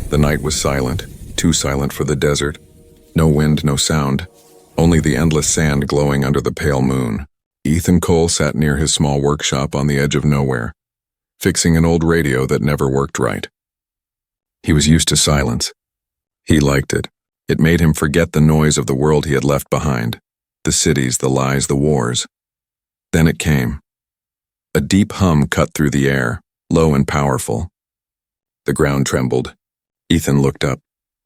The night was silent, too silent for the desert. No wind, no sound, only the endless sand glowing under the pale moon. Ethan Cole sat near his small workshop on the edge of nowhere, fixing an old radio that never worked right. He was used to silence. He liked it. It made him forget the noise of the world he had left behind, the cities, the lies, the wars. Then it came. A deep hum cut through the air, low and powerful. The ground trembled. Ethan looked up.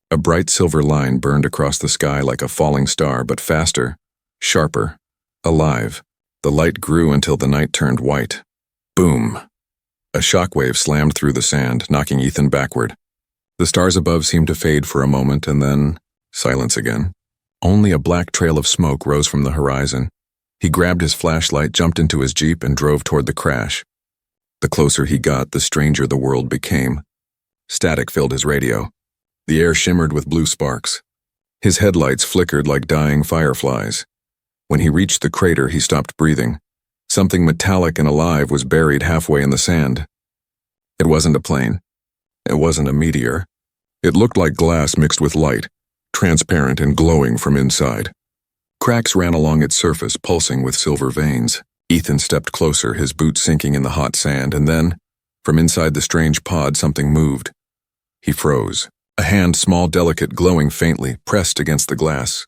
A bright silver line burned across the sky like a falling star, but faster, sharper, alive. The light grew until the night turned white. Boom! A shockwave slammed through the sand, knocking Ethan backward. The stars above seemed to fade for a moment, and then silence again. Only a black trail of smoke rose from the horizon. He grabbed his flashlight, jumped into his Jeep, and drove toward the crash. The closer he got, the stranger the world became. Static filled his radio. The air shimmered with blue sparks. His headlights flickered like dying fireflies. When he reached the crater, he stopped breathing. Something metallic and alive was buried halfway in the sand. It wasn't a plane. It wasn't a meteor. It looked like glass mixed with light, transparent and glowing from inside. Cracks ran along its surface, pulsing with silver veins. Ethan stepped closer, his boots sinking in the hot sand, and then, from inside the strange pod, something moved. He froze. A hand, small, delicate, glowing faintly, pressed against the glass.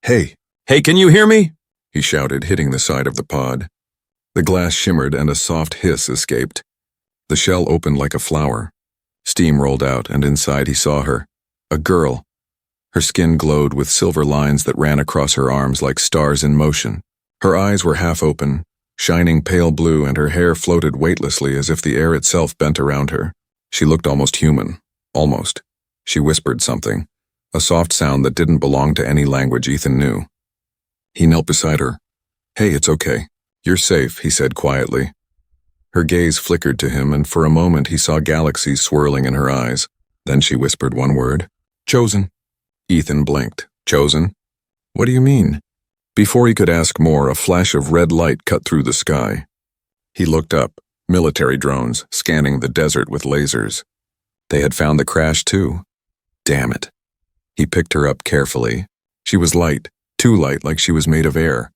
"Hey! Hey, can you hear me?" he shouted, hitting the side of the pod. The glass shimmered and a soft hiss escaped. The shell opened like a flower. Steam rolled out, and inside he saw her. A girl. Her skin glowed with silver lines that ran across her arms like stars in motion. Her eyes were half open, shining pale blue, and her hair floated weightlessly as if the air itself bent around her. She looked almost human. Almost. She whispered something, a soft sound that didn't belong to any language Ethan knew. He knelt beside her. "Hey, it's okay. You're safe," he said quietly. Her gaze flickered to him, and for a moment he saw galaxies swirling in her eyes. Then she whispered one word. "Chosen." Ethan blinked. "Chosen? What do you mean?" Before he could ask more, a flash of red light cut through the sky. He looked up. Military drones, scanning the desert with lasers. They had found the crash too. Damn it. He picked her up carefully. She was light, too light, like she was made of air.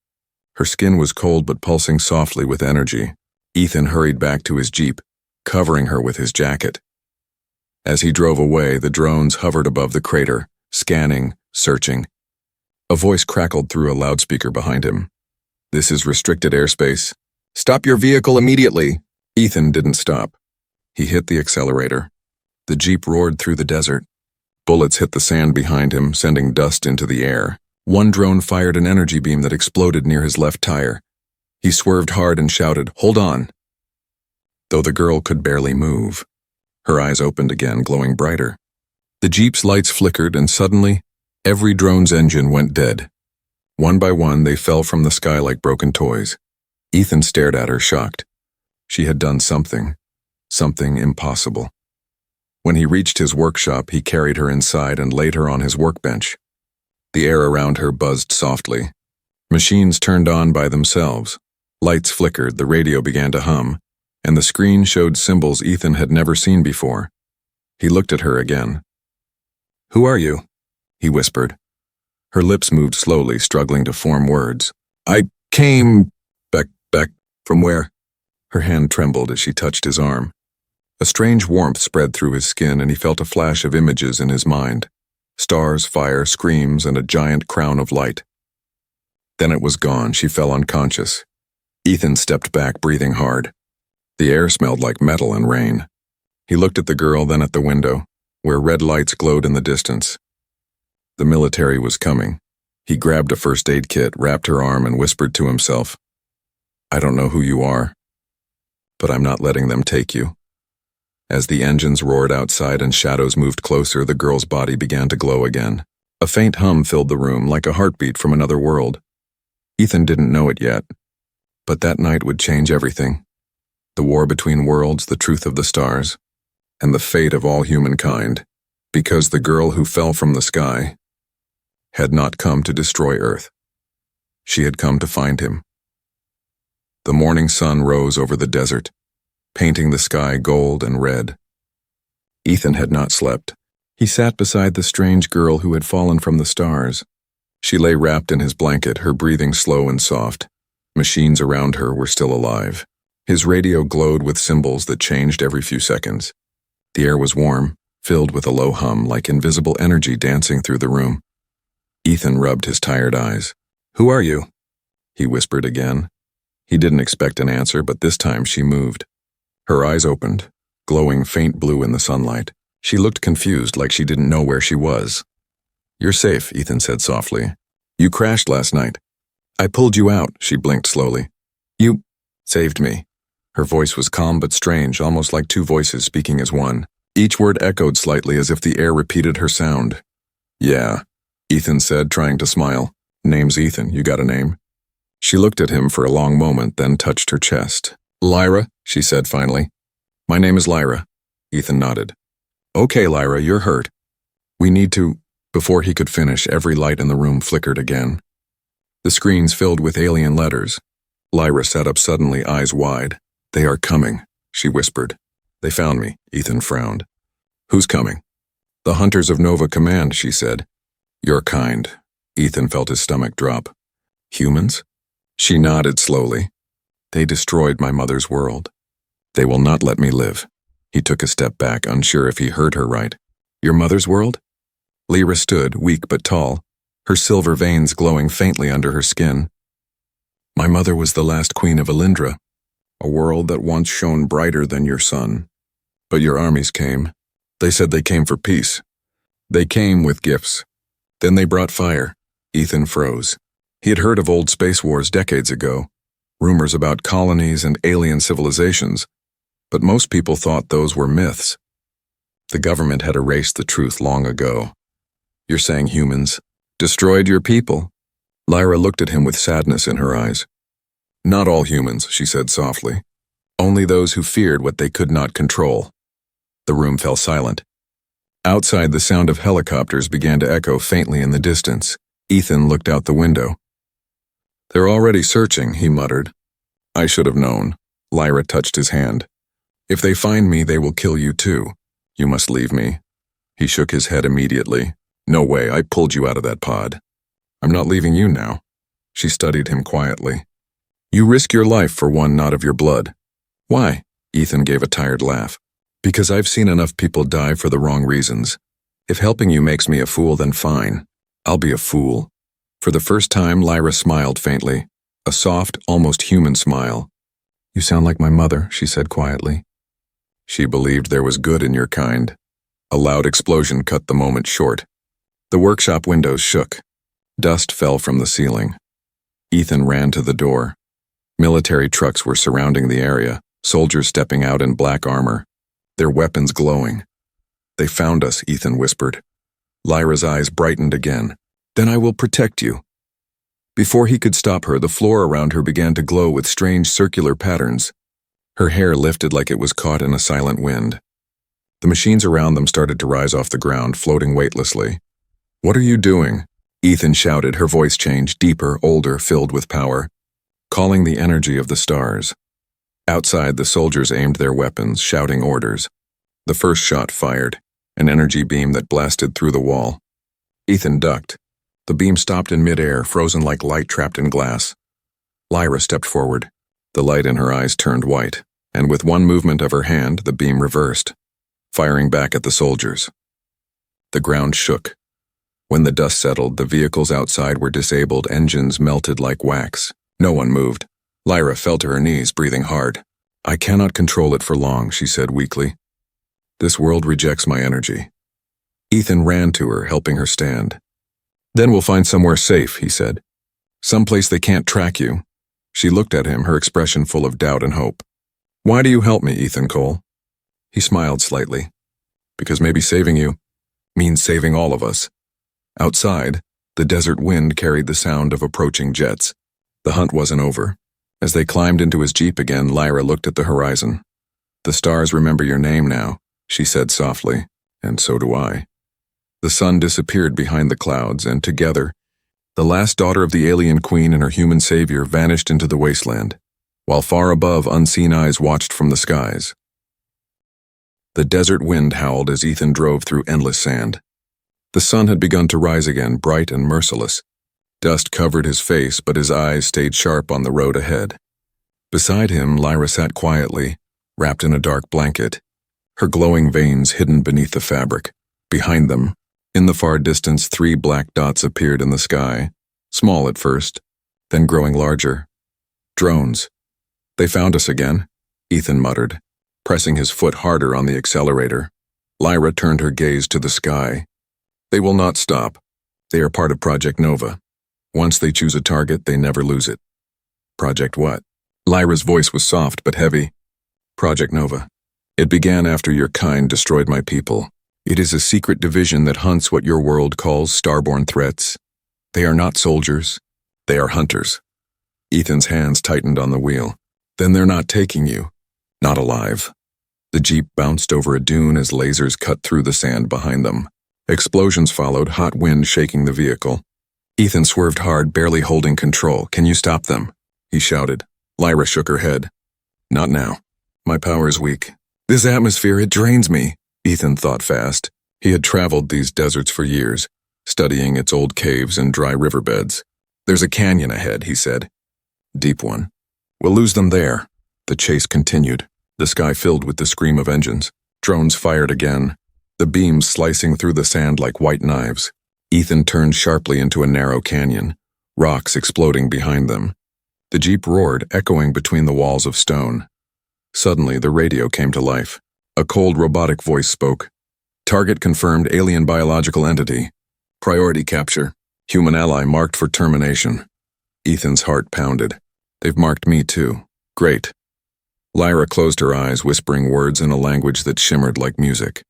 Her skin was cold but pulsing softly with energy. Ethan hurried back to his Jeep, covering her with his jacket. As he drove away, the drones hovered above the crater, scanning, searching. A voice crackled through a loudspeaker behind him. "This is restricted airspace. Stop your vehicle immediately." Ethan didn't stop. He hit the accelerator. The Jeep roared through the desert. Bullets hit the sand behind him, sending dust into the air. One drone fired an energy beam that exploded near his left tire. He swerved hard and shouted, "Hold on!" Though the girl could barely move. Her eyes opened again, glowing brighter. The Jeep's lights flickered, and suddenly, every drone's engine went dead. One by one, they fell from the sky like broken toys. Ethan stared at her, shocked. She had done something impossible. When he reached his workshop, he carried her inside and laid her on his workbench. The air around her buzzed softly. Machines turned on by themselves. Lights flickered, the radio began to hum, and the screen showed symbols Ethan had never seen before. He looked at her again. "Who are you?" he whispered. Her lips moved slowly, struggling to form words. "I came back from where?" Her hand trembled as she touched his arm. A strange warmth spread through his skin, and he felt a flash of images in his mind. Stars, fire, screams, and a giant crown of light. Then it was gone. She fell unconscious. Ethan stepped back, breathing hard. The air smelled like metal and rain. He looked at the girl, then at the window, where red lights glowed in the distance. The military was coming. He grabbed a first aid kit, wrapped her arm, and whispered to himself, "I don't know who you are, but I'm not letting them take you." As the engines roared outside and shadows moved closer, the girl's body began to glow again. A faint hum filled the room, like a heartbeat from another world. Ethan didn't know it yet, but that night would change everything. The war between worlds, the truth of the stars, and the fate of all humankind, because the girl who fell from the sky had not come to destroy Earth. She had come to find him. The morning sun rose over the desert, painting the sky gold and red. Ethan had not slept. He sat beside the strange girl who had fallen from the stars. She lay wrapped in his blanket, her breathing slow and soft. Machines around her were still alive. His radio glowed with symbols that changed every few seconds. The air was warm, filled with a low hum like invisible energy dancing through the room. Ethan rubbed his tired eyes. "Who are you?" he whispered again. He didn't expect an answer, but this time she moved. Her eyes opened, glowing faint blue in the sunlight. She looked confused, like she didn't know where she was. "You're safe," Ethan said softly. "You crashed last night. I pulled you out," she blinked slowly. "You saved me." Her voice was calm but strange, almost like two voices speaking as one. Each word echoed slightly as if the air repeated her sound. "Yeah," Ethan said, trying to smile. "Name's Ethan. You got a name?" She looked at him for a long moment, then touched her chest. "Lyra," she said finally. "My name is Lyra." Ethan nodded. "Okay, Lyra, you're hurt. We need to—" Before he could finish, every light in the room flickered again. The screens filled with alien letters. Lyra sat up suddenly, eyes wide. "They are coming," she whispered. "They found me," Ethan frowned. "Who's coming?" "The hunters of Nova Command," she said. "Your kind." Ethan felt his stomach drop. "Humans?" She nodded slowly. "They destroyed my mother's world. They will not let me live." He took a step back, unsure if he heard her right. "Your mother's world?" Lyra stood, weak but tall, her silver veins glowing faintly under her skin. "My mother was the last queen of Elindra, a world that once shone brighter than your sun. But your armies came. They said they came for peace. They came with gifts. Then they brought fire." Ethan froze. He had heard of old space wars decades ago, rumors about colonies and alien civilizations, but most people thought those were myths. The government had erased the truth long ago. "You're saying humans destroyed your people?" Lyra looked at him with sadness in her eyes. "Not all humans," she said softly. "Only those who feared what they could not control." The room fell silent. Outside, the sound of helicopters began to echo faintly in the distance. Ethan looked out the window. "They're already searching," he muttered. "I should have known." Lyra touched his hand. "If they find me, they will kill you too. You must leave me." He shook his head immediately. "No way, I pulled you out of that pod. I'm not leaving you now." She studied him quietly. "You risk your life for one not of your blood." "Why?" Ethan gave a tired laugh. "Because I've seen enough people die for the wrong reasons. If helping you makes me a fool, then fine. I'll be a fool." For the first time, Lyra smiled faintly, a soft, almost human smile. "You sound like my mother," she said quietly. "She believed there was good in your kind." A loud explosion cut the moment short. The workshop windows shook. Dust fell from the ceiling. Ethan ran to the door. Military trucks were surrounding the area, soldiers stepping out in black armor, their weapons glowing. "They found us," Ethan whispered. Lyra's eyes brightened again. "Then I will protect you." Before he could stop her, the floor around her began to glow with strange circular patterns. Her hair lifted like it was caught in a silent wind. The machines around them started to rise off the ground, floating weightlessly. "What are you doing?" Ethan shouted, her voice changed, deeper, older, filled with power, calling the energy of the stars. Outside, the soldiers aimed their weapons, shouting orders. The first shot fired, an energy beam that blasted through the wall. Ethan ducked. The beam stopped in midair, frozen like light trapped in glass. Lyra stepped forward. The light in her eyes turned white, and with one movement of her hand, the beam reversed, firing back at the soldiers. The ground shook. When the dust settled, the vehicles outside were disabled, engines melted like wax. No one moved. Lyra fell to her knees, breathing hard. "I cannot control it for long," she said weakly. "This world rejects my energy." Ethan ran to her, helping her stand. "Then we'll find somewhere safe," he said. "Someplace they can't track you." She looked at him, her expression full of doubt and hope. "Why do you help me, Ethan Cole?" He smiled slightly. "Because maybe saving you means saving all of us." Outside, the desert wind carried the sound of approaching jets. The hunt wasn't over. As they climbed into his jeep again, Lyra looked at the horizon. "The stars remember your name now," she said softly, "and so do I." The sun disappeared behind the clouds, and together, the last daughter of the alien queen and her human savior vanished into the wasteland, while far above, unseen eyes watched from the skies. The desert wind howled as Ethan drove through endless sand. The sun had begun to rise again, bright and merciless. Dust covered his face, but his eyes stayed sharp on the road ahead. Beside him, Lyra sat quietly, wrapped in a dark blanket, her glowing veins hidden beneath the fabric. Behind them, in the far distance, 3 black dots appeared in the sky, small at first, then growing larger. Drones. They found us again, Ethan muttered, pressing his foot harder on the accelerator. Lyra turned her gaze to the sky. They will not stop. They are part of Project Nova. Once they choose a target, they never lose it. Project what? Lyra's voice was soft but heavy. Project Nova. It began after your kind destroyed my people. It is a secret division that hunts what your world calls starborn threats. They are not soldiers. They are hunters. Ethan's hands tightened on the wheel. Then they're not taking you. Not alive. The Jeep bounced over a dune as lasers cut through the sand behind them. Explosions followed, hot wind shaking the vehicle. Ethan swerved hard, barely holding control. Can you stop them? He shouted. Lyra shook her head. Not now. My power is weak. This atmosphere, it drains me. Ethan thought fast. He had traveled these deserts for years, studying its old caves and dry riverbeds. There's a canyon ahead, he said. Deep one. We'll lose them there. The chase continued, the sky filled with the scream of engines. Drones fired again, the beams slicing through the sand like white knives. Ethan turned sharply into a narrow canyon, rocks exploding behind them. The Jeep roared, echoing between the walls of stone. Suddenly, the radio came to life. A cold robotic voice spoke. Target confirmed, alien biological entity. Priority capture. Human ally marked for termination. Ethan's heart pounded. They've marked me too. Great. Lyra closed her eyes, whispering words in a language that shimmered like music.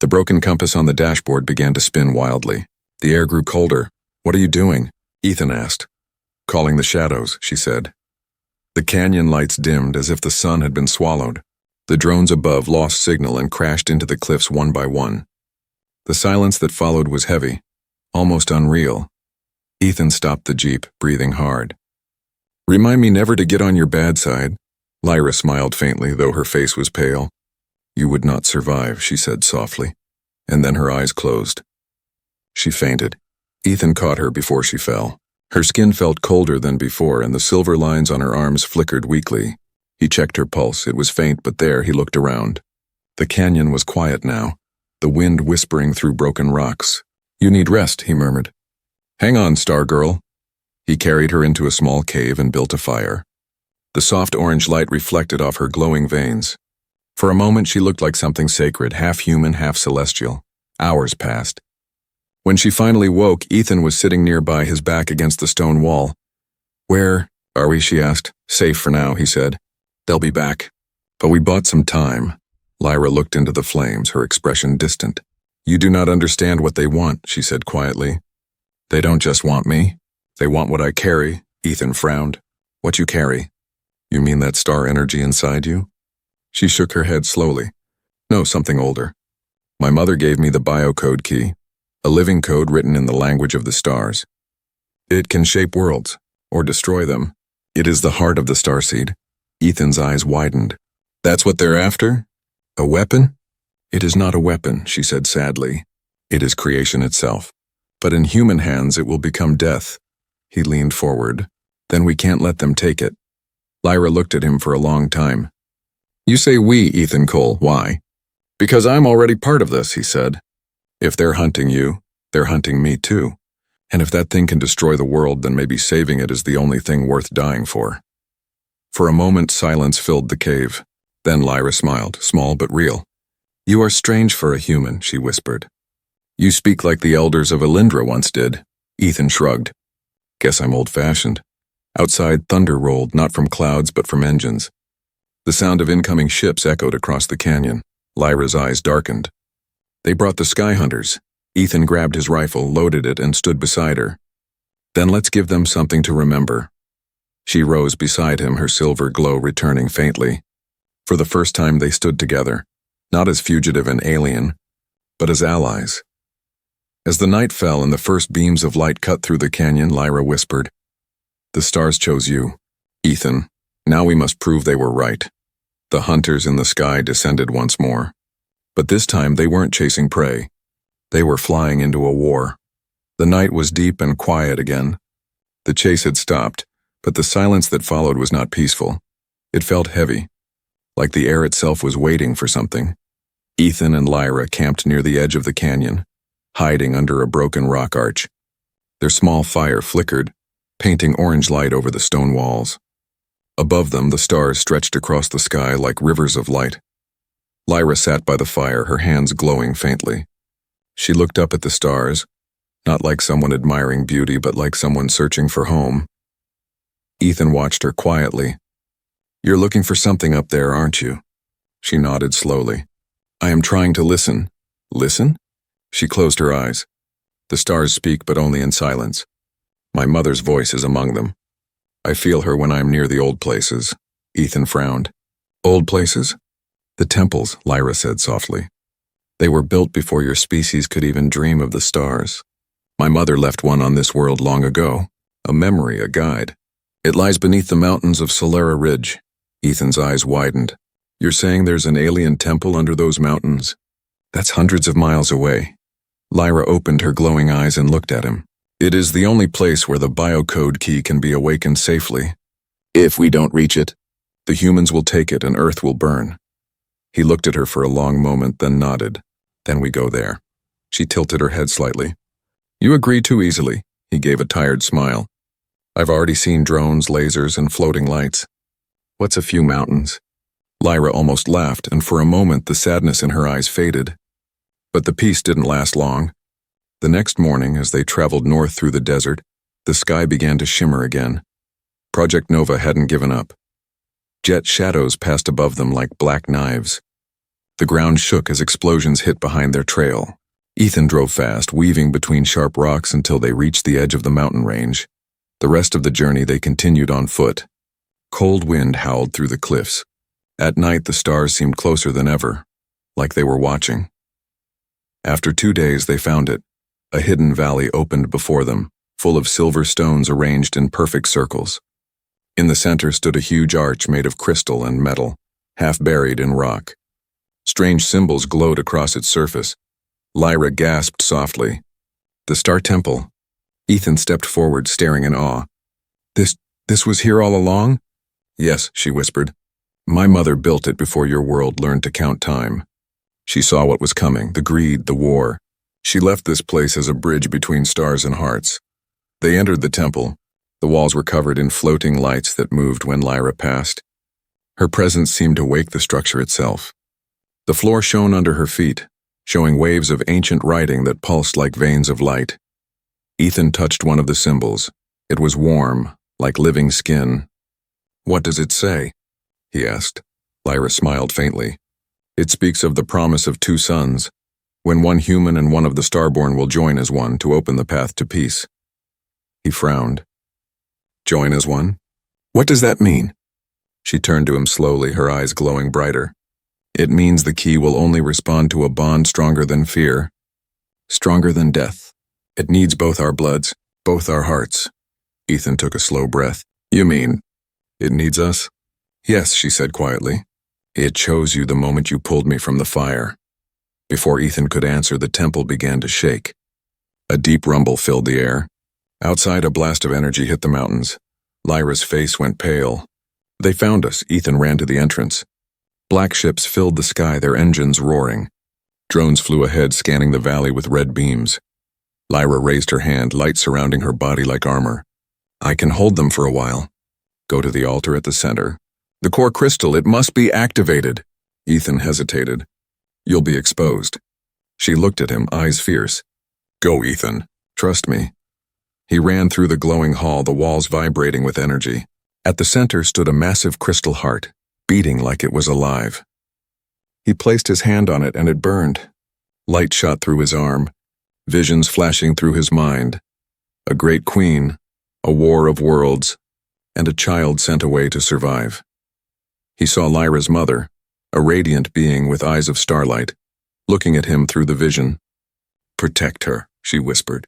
The broken compass on the dashboard began to spin wildly. The air grew colder. What are you doing? Ethan asked. Calling the shadows, she said. The canyon lights dimmed as if the sun had been swallowed. The drones above lost signal and crashed into the cliffs one by one. The silence that followed was heavy, almost unreal. Ethan stopped the Jeep, breathing hard. Remind me never to get on your bad side. Lyra smiled faintly, though her face was pale. You would not survive, she said softly, and then her eyes closed. She fainted. Ethan caught her before she fell. Her skin felt colder than before, and the silver lines on her arms flickered weakly. He checked her pulse. It was faint, but there he looked around. The canyon was quiet now, the wind whispering through broken rocks. You need rest, he murmured. Hang on, Star Girl. He carried her into a small cave and built a fire. The soft orange light reflected off her glowing veins. For a moment she looked like something sacred, half human, half celestial. Hours passed. When she finally woke, Ethan was sitting nearby, his back against the stone wall. Where are we, she asked. Safe for now, he said. They'll be back. But we bought some time. Lyra looked into the flames, her expression distant. You do not understand what they want, she said quietly. They don't just want me. They want what I carry. Ethan frowned. What you carry? You mean that star energy inside you? She shook her head slowly. No, something older. My mother gave me the biocode key, a living code written in the language of the stars. It can shape worlds, or destroy them. It is the heart of the starseed. Ethan's eyes widened. That's what they're after? A weapon? It is not a weapon, she said sadly. It is creation itself. But in human hands it will become death. He leaned forward. Then we can't let them take it. Lyra looked at him for a long time. You say we, Ethan Cole. Why? Because I'm already part of this, he said. If they're hunting you, they're hunting me too. And if that thing can destroy the world, then maybe saving it is the only thing worth dying for. For a moment, silence filled the cave. Then Lyra smiled, small but real. You are strange for a human, she whispered. You speak like the elders of Elindra once did. Ethan shrugged. Guess I'm old-fashioned. Outside, thunder rolled, not from clouds but from engines. The sound of incoming ships echoed across the canyon. Lyra's eyes darkened. They brought the sky hunters. Ethan grabbed his rifle, loaded it, and stood beside her. Then let's give them something to remember. She rose beside him, her silver glow returning faintly. For the first time they stood together, not as fugitive and alien, but as allies. As the night fell and the first beams of light cut through the canyon, Lyra whispered, The stars chose you, Ethan. Now we must prove they were right. The hunters in the sky descended once more. But this time they weren't chasing prey. They were flying into a war. The night was deep and quiet again. The chase had stopped, but the silence that followed was not peaceful. It felt heavy, like the air itself was waiting for something. Ethan and Lyra camped near the edge of the canyon, hiding under a broken rock arch. Their small fire flickered, painting orange light over the stone walls. Above them, the stars stretched across the sky like rivers of light. Lyra sat by the fire, her hands glowing faintly. She looked up at the stars, not like someone admiring beauty, but like someone searching for home. Ethan watched her quietly. "You're looking for something up there, aren't you?" She nodded slowly. "I am trying to listen." "Listen?" She closed her eyes. "The stars speak, but only in silence. My mother's voice is among them. I feel her when I'm near the old places." Ethan frowned. "Old places?" "The temples," Lyra said softly. "They were built before your species could even dream of the stars. My mother left one on this world long ago, a memory, a guide. It lies beneath the mountains of Solera Ridge." Ethan's eyes widened. "You're saying there's an alien temple under those mountains? That's hundreds of miles away." Lyra opened her glowing eyes and looked at him. "It is the only place where the biocode key can be awakened safely. If we don't reach it, the humans will take it and Earth will burn." He looked at her for a long moment, then nodded. "Then we go there." She tilted her head slightly. "You agree too easily." He gave a tired smile. "I've already seen drones, lasers, and floating lights. What's a few mountains?" Lyra almost laughed, and for a moment the sadness in her eyes faded. But the peace didn't last long. The next morning, as they traveled north through the desert, the sky began to shimmer again. Project Nova hadn't given up. Jet shadows passed above them like black knives. The ground shook as explosions hit behind their trail. Ethan drove fast, weaving between sharp rocks until they reached the edge of the mountain range. The rest of the journey they continued on foot. Cold wind howled through the cliffs. At night the stars seemed closer than ever, like they were watching. After 2 days they found it. A hidden valley opened before them, full of silver stones arranged in perfect circles. In the center stood a huge arch made of crystal and metal, half buried in rock. Strange symbols glowed across its surface. Lyra gasped softly. "The Star Temple." Ethan stepped forward, staring in awe. This was here all along?" "Yes," she whispered. "My mother built it before your world learned to count time. She saw what was coming, the greed, the war. She left this place as a bridge between stars and hearts." They entered the temple. The walls were covered in floating lights that moved when Lyra passed. Her presence seemed to wake the structure itself. The floor shone under her feet, showing waves of ancient writing that pulsed like veins of light. Ethan touched one of the symbols. It was warm, like living skin. "What does it say?" he asked. Lyra smiled faintly. "It speaks of the promise of 2 sons, when one human and one of the starborn will join as one to open the path to peace." He frowned. "Join as one? What does that mean?" She turned to him slowly, her eyes glowing brighter. "It means the key will only respond to a bond stronger than fear, stronger than death. It needs both our bloods, both our hearts." Ethan took a slow breath. "You mean, it needs us?" "Yes," she said quietly. "It chose you the moment you pulled me from the fire." Before Ethan could answer, the temple began to shake. A deep rumble filled the air. Outside, a blast of energy hit the mountains. Lyra's face went pale. "They found us." Ethan ran to the entrance. Black ships filled the sky, their engines roaring. Drones flew ahead, scanning the valley with red beams. Lyra raised her hand, light surrounding her body like armor. "I can hold them for a while." "Go to the altar at the center." "The core crystal, it must be activated." Ethan hesitated. "You'll be exposed." She looked at him, eyes fierce. "Go, Ethan. Trust me." He ran through the glowing hall, the walls vibrating with energy. At the center stood a massive crystal heart, beating like it was alive. He placed his hand on it and it burned. Light shot through his arm, visions flashing through his mind. A great queen, a war of worlds, and a child sent away to survive. He saw Lyra's mother, a radiant being with eyes of starlight, looking at him through the vision. "Protect her," she whispered.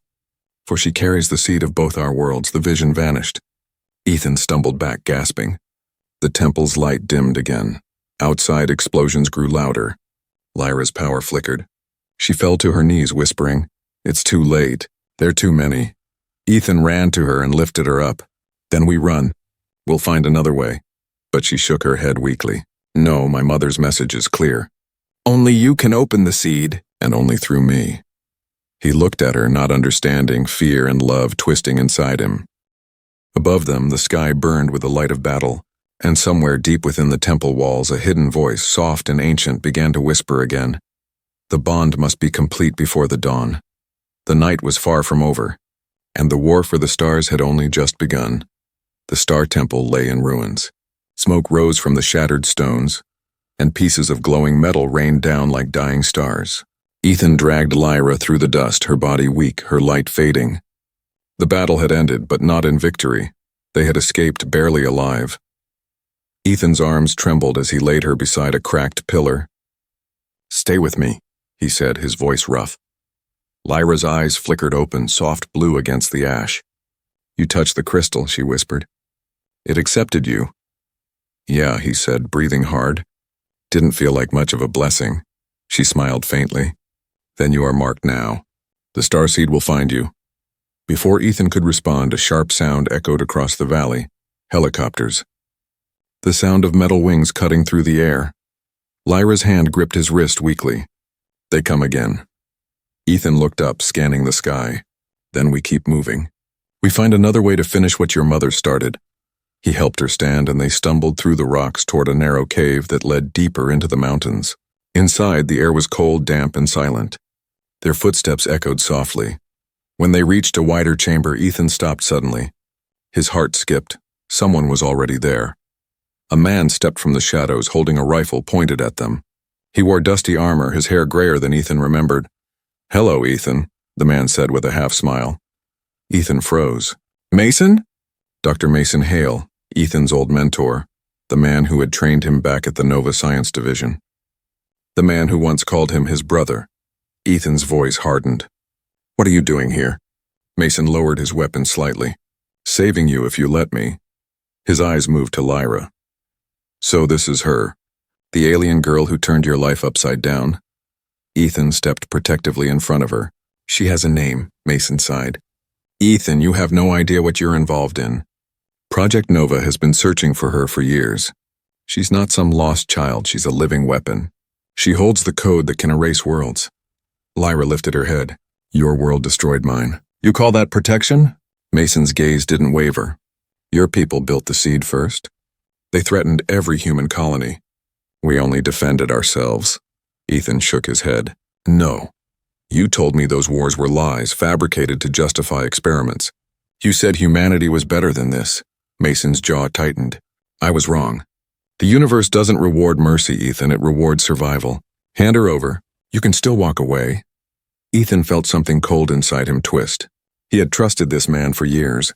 "For she carries the seed of both our worlds." The vision vanished. Ethan stumbled back, gasping. The temple's light dimmed again. Outside, explosions grew louder. Lyra's power flickered. She fell to her knees, whispering, "It's too late. They're too many." Ethan ran to her and lifted her up. "Then we run. We'll find another way." But she shook her head weakly. "No, my mother's message is clear. Only you can open the seed, and only through me." He looked at her, not understanding, fear and love twisting inside him. Above them, the sky burned with the light of battle, and somewhere deep within the temple walls, a hidden voice, soft and ancient, began to whisper again. The bond must be complete before the dawn. The night was far from over, and the war for the stars had only just begun. The star temple lay in ruins. Smoke rose from the shattered stones, and pieces of glowing metal rained down like dying stars. Ethan dragged Lyra through the dust, her body weak, her light fading. The battle had ended, but not in victory. They had escaped barely alive. Ethan's arms trembled as he laid her beside a cracked pillar. "Stay with me," he said, his voice rough. Lyra's eyes flickered open, soft blue against the ash. "You touched the crystal," she whispered. "It accepted you." "Yeah," he said, breathing hard. "Didn't feel like much of a blessing." She smiled faintly. "Then you are marked now. The starseed will find you." Before Ethan could respond, a sharp sound echoed across the valley. Helicopters. The sound of metal wings cutting through the air. Lyra's hand gripped his wrist weakly. "They come again." Ethan looked up, scanning the sky. "Then we keep moving. We find another way to finish what your mother started." He helped her stand, and they stumbled through the rocks toward a narrow cave that led deeper into the mountains. Inside, the air was cold, damp, and silent. Their footsteps echoed softly. When they reached a wider chamber, Ethan stopped suddenly. His heart skipped. Someone was already there. A man stepped from the shadows, holding a rifle pointed at them. He wore dusty armor, his hair grayer than Ethan remembered. "Hello, Ethan," the man said with a half-smile. Ethan froze. "Mason?" Dr. Mason Hale, Ethan's old mentor, the man who had trained him back at the Nova Science Division. The man who once called him his brother. Ethan's voice hardened. "What are you doing here?" Mason lowered his weapon slightly. "Saving you if you let me." His eyes moved to Lyra. "So this is her, the alien girl who turned your life upside down?" Ethan stepped protectively in front of her. "She has a name," Mason sighed. "Ethan, you have no idea what you're involved in. Project Nova has been searching for her for years. She's not some lost child, she's a living weapon. She holds the code that can erase worlds." Lyra lifted her head. "Your world destroyed mine. You call that protection?" Mason's gaze didn't waver. "Your people built the seed first. They threatened every human colony. We only defended ourselves." Ethan shook his head. "No. You told me those wars were lies, fabricated to justify experiments. You said humanity was better than this." Mason's jaw tightened. "I was wrong. The universe doesn't reward mercy, Ethan, it rewards survival. Hand her over. You can still walk away." Ethan felt something cold inside him twist. He had trusted this man for years.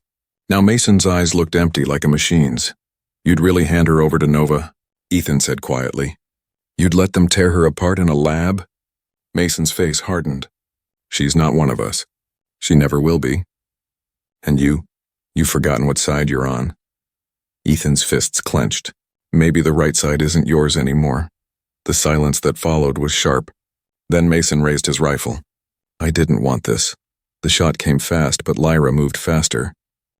Now Mason's eyes looked empty like a machine's. "You'd really hand her over to Nova?" Ethan said quietly. "You'd let them tear her apart in a lab?" Mason's face hardened. "She's not one of us. She never will be. And you've forgotten what side you're on." Ethan's fists clenched. Maybe the right side isn't yours anymore. The silence that followed was sharp. Then Mason raised his rifle. "I didn't want this." The shot came fast, but Lyra moved faster.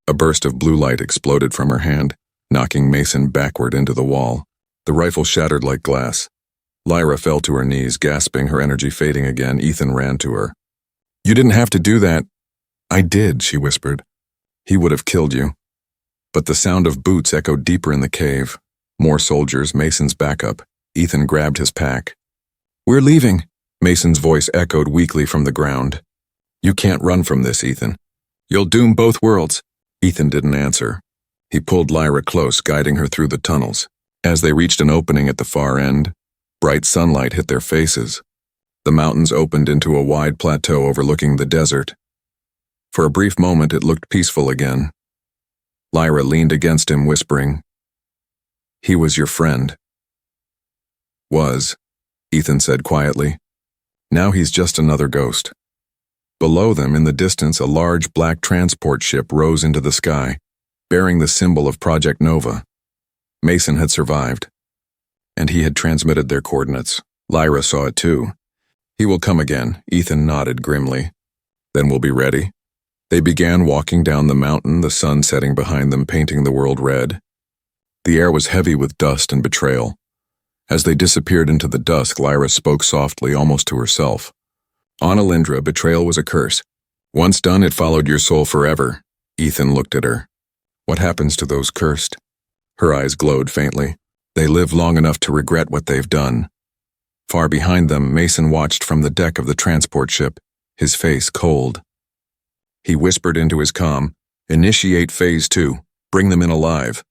A burst of blue light exploded from her hand, knocking Mason backward into the wall. The rifle shattered like glass. Lyra fell to her knees, gasping, her energy fading again. Ethan ran to her. "You didn't have to do that." "I did," she whispered. "He would have killed you." But the sound of boots echoed deeper in the cave. More soldiers, Mason's backup. Ethan grabbed his pack. "We're leaving," Mason's voice echoed weakly from the ground. "You can't run from this, Ethan. You'll doom both worlds." Ethan didn't answer. He pulled Lyra close, guiding her through the tunnels. As they reached an opening at the far end, bright sunlight hit their faces. The mountains opened into a wide plateau overlooking the desert. For a brief moment, it looked peaceful again. Lyra leaned against him, whispering, "He was your friend." "Was," Ethan said quietly. "Now he's just another ghost." Below them, in the distance, a large black transport ship rose into the sky, bearing the symbol of Project Nova. Mason had survived, and he had transmitted their coordinates. Lyra saw it too. He will come again, Ethan nodded grimly. Then we'll be ready. They began walking down the mountain, the sun setting behind them, painting the world red. The air was heavy with dust and betrayal. As they disappeared into the dusk, Lyra spoke softly, almost to herself. On Alindra, betrayal was a curse. Once done, it followed your soul forever. Ethan looked at her. What happens to those cursed? Her eyes glowed faintly. They live long enough to regret what they've done. Far behind them, Mason watched from the deck of the transport ship, his face cold. He whispered into his comm, "Initiate Phase 2. Bring them in alive."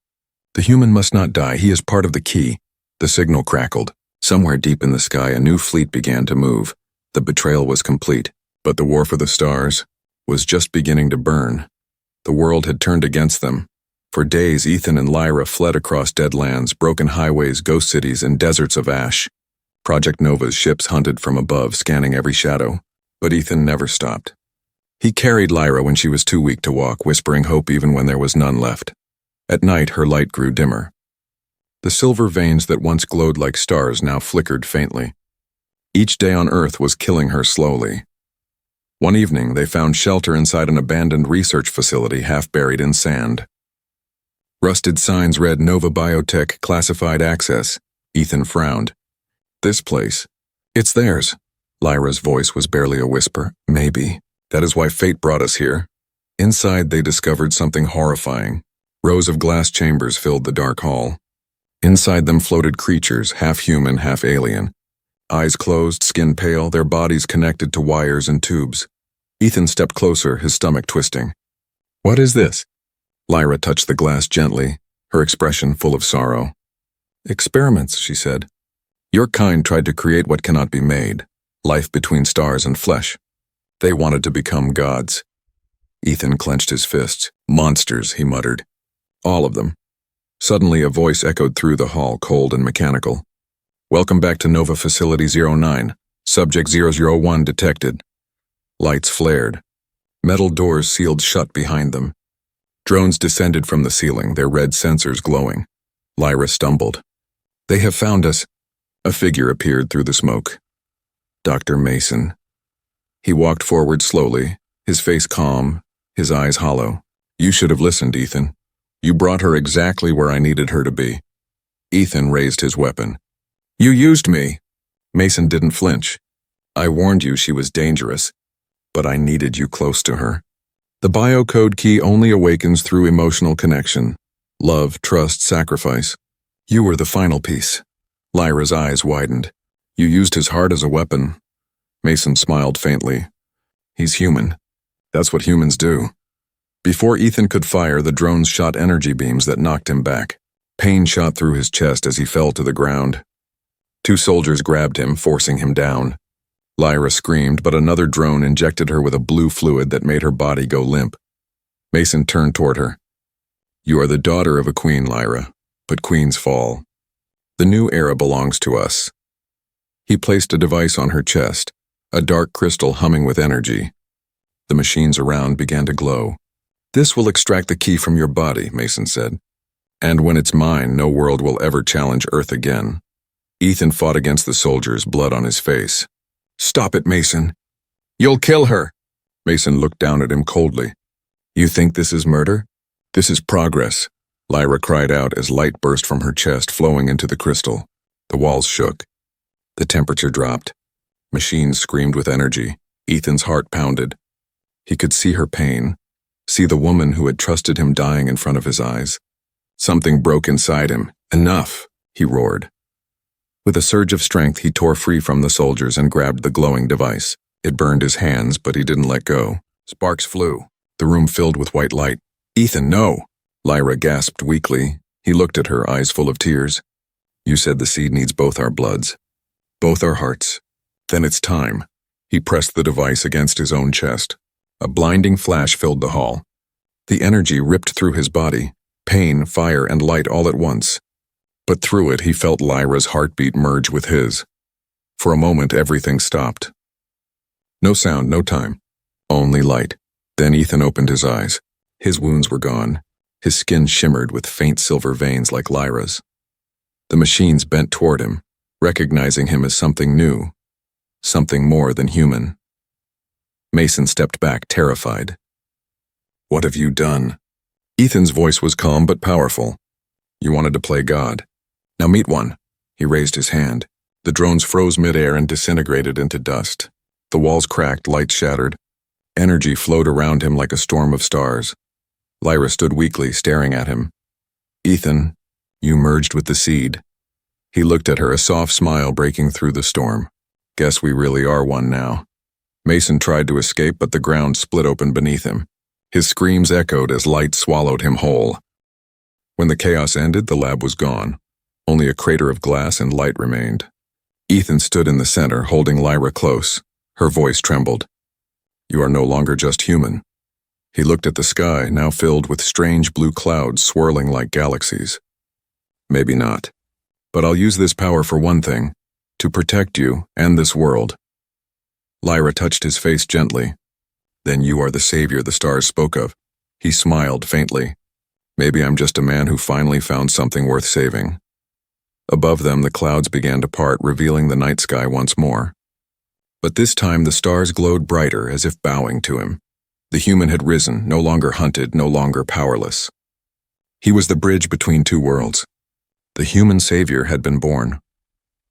The human must not die. He is part of the key. The signal crackled. Somewhere deep in the sky, a new fleet began to move. The betrayal was complete, but the war for the stars was just beginning to burn. The world had turned against them. For days, Ethan and Lyra fled across dead lands, broken highways, ghost cities, and deserts of ash. Project Nova's ships hunted from above, scanning every shadow. But Ethan never stopped. He carried Lyra when she was too weak to walk, whispering hope even when there was none left. At night, her light grew dimmer. The silver veins that once glowed like stars now flickered faintly. Each day on Earth was killing her slowly. One evening, they found shelter inside an abandoned research facility half buried in sand. Rusted signs read Nova Biotech Classified Access. Ethan frowned. This place. It's theirs. Lyra's voice was barely a whisper. Maybe. That is why fate brought us here. Inside, they discovered something horrifying. Rows of glass chambers filled the dark hall. Inside them floated creatures, half human, half alien. Eyes closed, skin pale, their bodies connected to wires and tubes. Ethan stepped closer, his stomach twisting. What is this? Lyra touched the glass gently, her expression full of sorrow. Experiments, she said. Your kind tried to create what cannot be made, life between stars and flesh. They wanted to become gods. Ethan clenched his fists. Monsters, he muttered. All of them. Suddenly a voice echoed through the hall, cold and mechanical. Welcome back to Nova Facility 09. Subject 001 detected. Lights flared. Metal doors sealed shut behind them. Drones descended from the ceiling, their red sensors glowing. Lyra stumbled. They have found us. A figure appeared through the smoke. Dr. Mason. He walked forward slowly, his face calm, his eyes hollow. You should have listened, Ethan. You brought her exactly where I needed her to be. Ethan raised his weapon. You used me. Mason didn't flinch. I warned you she was dangerous, but I needed you close to her. The biocode key only awakens through emotional connection. Love, trust, sacrifice. You were the final piece. Lyra's eyes widened. You used his heart as a weapon. Mason smiled faintly. He's human. That's what humans do. Before Ethan could fire, the drones shot energy beams that knocked him back. Pain shot through his chest as he fell to the ground. Two soldiers grabbed him, forcing him down. Lyra screamed, but another drone injected her with a blue fluid that made her body go limp. Mason turned toward her. You are the daughter of a queen, Lyra, but queens fall. The new era belongs to us. He placed a device on her chest, a dark crystal humming with energy. The machines around began to glow. This will extract the key from your body, Mason said. And when it's mine, no world will ever challenge Earth again. Ethan fought against the soldiers, blood on his face. Stop it, Mason. You'll kill her. Mason looked down at him coldly. You think this is murder? This is progress. Lyra cried out as light burst from her chest, flowing into the crystal. The walls shook. The temperature dropped. Machines screamed with energy. Ethan's heart pounded. He could see her pain, see the woman who had trusted him dying in front of his eyes. Something broke inside him. Enough, he roared. With a surge of strength, he tore free from the soldiers and grabbed the glowing device. It burned his hands, but he didn't let go. Sparks flew. The room filled with white light. Ethan, no! Lyra gasped weakly. He looked at her, eyes full of tears. You said the seed needs both our bloods. Both our hearts. Then it's time. He pressed the device against his own chest. A blinding flash filled the hall. The energy ripped through his body. Pain, fire, and light all at once. But through it, he felt Lyra's heartbeat merge with his. For a moment, everything stopped. No sound, no time. Only light. Then Ethan opened his eyes. His wounds were gone. His skin shimmered with faint silver veins like Lyra's. The machines bent toward him. recognizing him as something new, something more than human. Mason stepped back, terrified. "What have you done?" Ethan's voice was calm but powerful. "You wanted to play God. Now meet one." He raised his hand. The drones froze midair and disintegrated into dust. The walls cracked, lights shattered. Energy flowed around him like a storm of stars. Lyra stood weakly, staring at him. "Ethan, you merged with the seed." He looked at her, a soft smile breaking through the storm. "Guess we really are one now." Mason tried to escape, but the ground split open beneath him. His screams echoed as light swallowed him whole. When the chaos ended, the lab was gone. Only a crater of glass and light remained. Ethan stood in the center, holding Lyra close. Her voice trembled. "You are no longer just human." He looked at the sky, now filled with strange blue clouds swirling like galaxies. "Maybe not. But I'll use this power for one thing, to protect you and this world." Lyra touched his face gently. "Then you are the savior the stars spoke of." He smiled faintly. "Maybe I'm just a man who finally found something worth saving." Above them, the clouds began to part, revealing the night sky once more. But this time, the stars glowed brighter, as if bowing to him. The human had risen, no longer hunted, no longer powerless. He was the bridge between two worlds. The human savior had been born.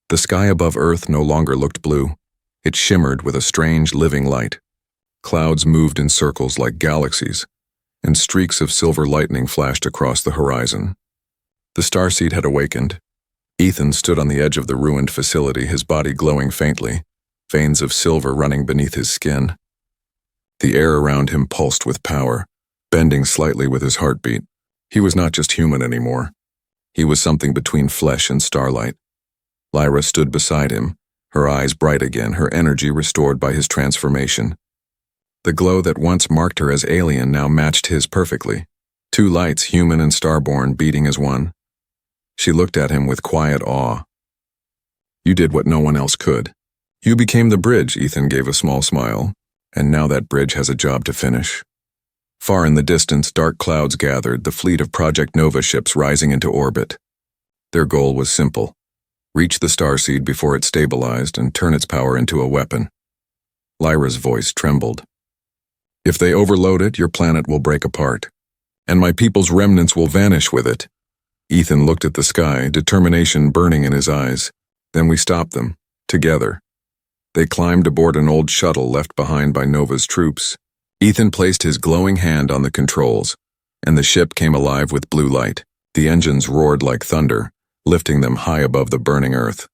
The sky above Earth no longer looked blue. It shimmered with a strange, living light. Clouds moved in circles like galaxies, and streaks of silver lightning flashed across the horizon. The starseed had awakened. Ethan stood on the edge of the ruined facility, his body glowing faintly, veins of silver running beneath his skin. The air around him pulsed with power, bending slightly with his heartbeat. He was not just human anymore. He was something between flesh and starlight. Lyra stood beside him, her eyes bright again, her energy restored by his transformation. The glow that once marked her as alien now matched his perfectly. Two lights, human and starborn, beating as one. She looked at him with quiet awe. "You did what no one else could. You became the bridge," Ethan gave a small smile, "and now that bridge has a job to finish." Far in the distance, dark clouds gathered, the fleet of Project Nova ships rising into orbit. Their goal was simple: reach the starseed before it stabilized and turn its power into a weapon. Lyra's voice trembled. "If they overload it, your planet will break apart, and my people's remnants will vanish with it." Ethan looked at the sky, determination burning in his eyes. "Then we stop them, together." They climbed aboard an old shuttle left behind by Nova's troops. Ethan placed his glowing hand on the controls, and the ship came alive with blue light. The engines roared like thunder, lifting them high above the burning earth.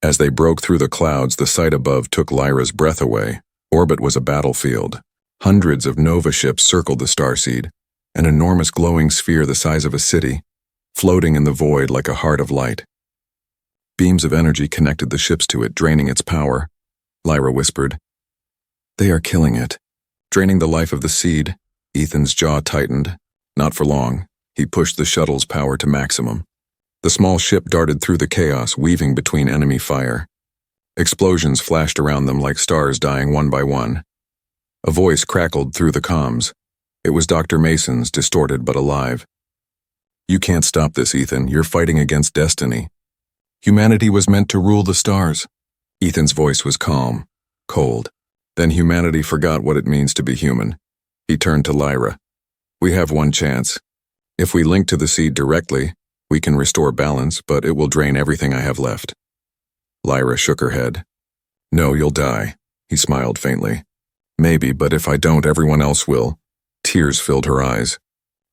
As they broke through the clouds, the sight above took Lyra's breath away. Orbit was a battlefield. Hundreds of Nova ships circled the starseed, an enormous glowing sphere the size of a city, floating in the void like a heart of light. Beams of energy connected the ships to it, draining its power. Lyra whispered, "They are killing it, draining the life of the seed." Ethan's jaw tightened. Not for long. He pushed the shuttle's power to maximum. The small ship darted through the chaos, weaving between enemy fire. Explosions flashed around them like stars dying one by one. A voice crackled through the comms. It was Dr. Mason's, distorted but alive. "You can't stop this, Ethan. You're fighting against destiny. Humanity was meant to rule the stars." Ethan's voice was calm, cold. Then humanity forgot what it means to be human. He turned to Lyra. "We have one chance. If we link to the seed directly, we can restore balance, but it will drain everything I have left." Lyra shook her head. "No, you'll die." He smiled faintly. "Maybe, but if I don't, everyone else will." Tears filled her eyes.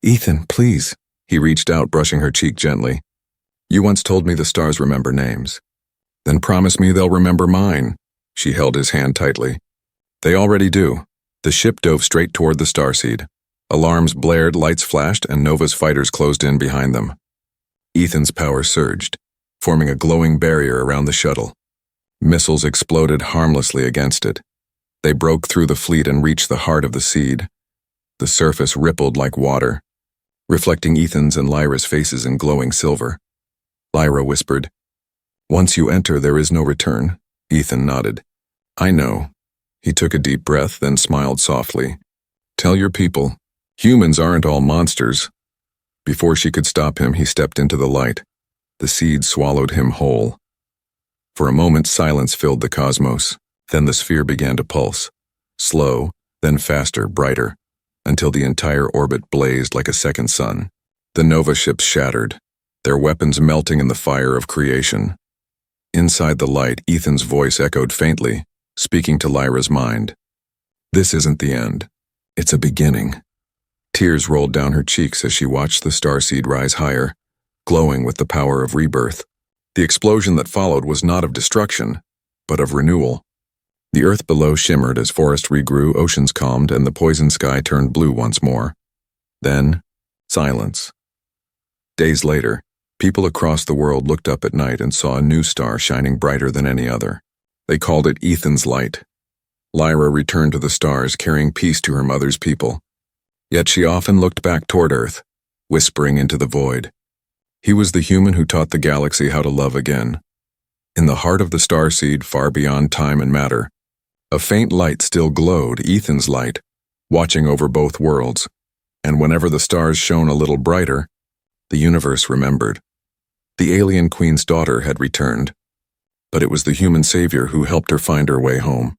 "Ethan, please." He reached out, brushing her cheek gently. "You once told me the stars remember names. Then promise me they'll remember mine." She held his hand tightly. "They already do." The ship dove straight toward the starseed. Alarms blared, lights flashed, and Nova's fighters closed in behind them. Ethan's power surged, forming a glowing barrier around the shuttle. Missiles exploded harmlessly against it. They broke through the fleet and reached the heart of the seed. The surface rippled like water, reflecting Ethan's and Lyra's faces in glowing silver. Lyra whispered, "Once you enter, there is no return." Ethan nodded. "I know." He took a deep breath, then smiled softly. "Tell your people, humans aren't all monsters." Before she could stop him, he stepped into the light. The seed swallowed him whole. For a moment, silence filled the cosmos. Then the sphere began to pulse. Slow, then faster, brighter, until the entire orbit blazed like a second sun. The Nova ships shattered, their weapons melting in the fire of creation. Inside the light, Ethan's voice echoed faintly, speaking to Lyra's mind. This isn't the end. It's a beginning. Tears rolled down her cheeks as she watched the starseed rise higher, glowing with the power of rebirth. The explosion that followed was not of destruction, but of renewal. The earth below shimmered as forest regrew, oceans calmed, and the poison sky turned blue once more. Then, silence. Days later, people across the world looked up at night and saw a new star shining brighter than any other. They called it Ethan's light. Lyra returned to the stars, carrying peace to her mother's people. Yet she often looked back toward Earth, whispering into the void. He was the human who taught the galaxy how to love again. In the heart of the starseed, far beyond time and matter, a faint light still glowed, Ethan's light, watching over both worlds. And whenever the stars shone a little brighter, the universe remembered. The alien queen's daughter had returned, but it was the human savior who helped her find her way home.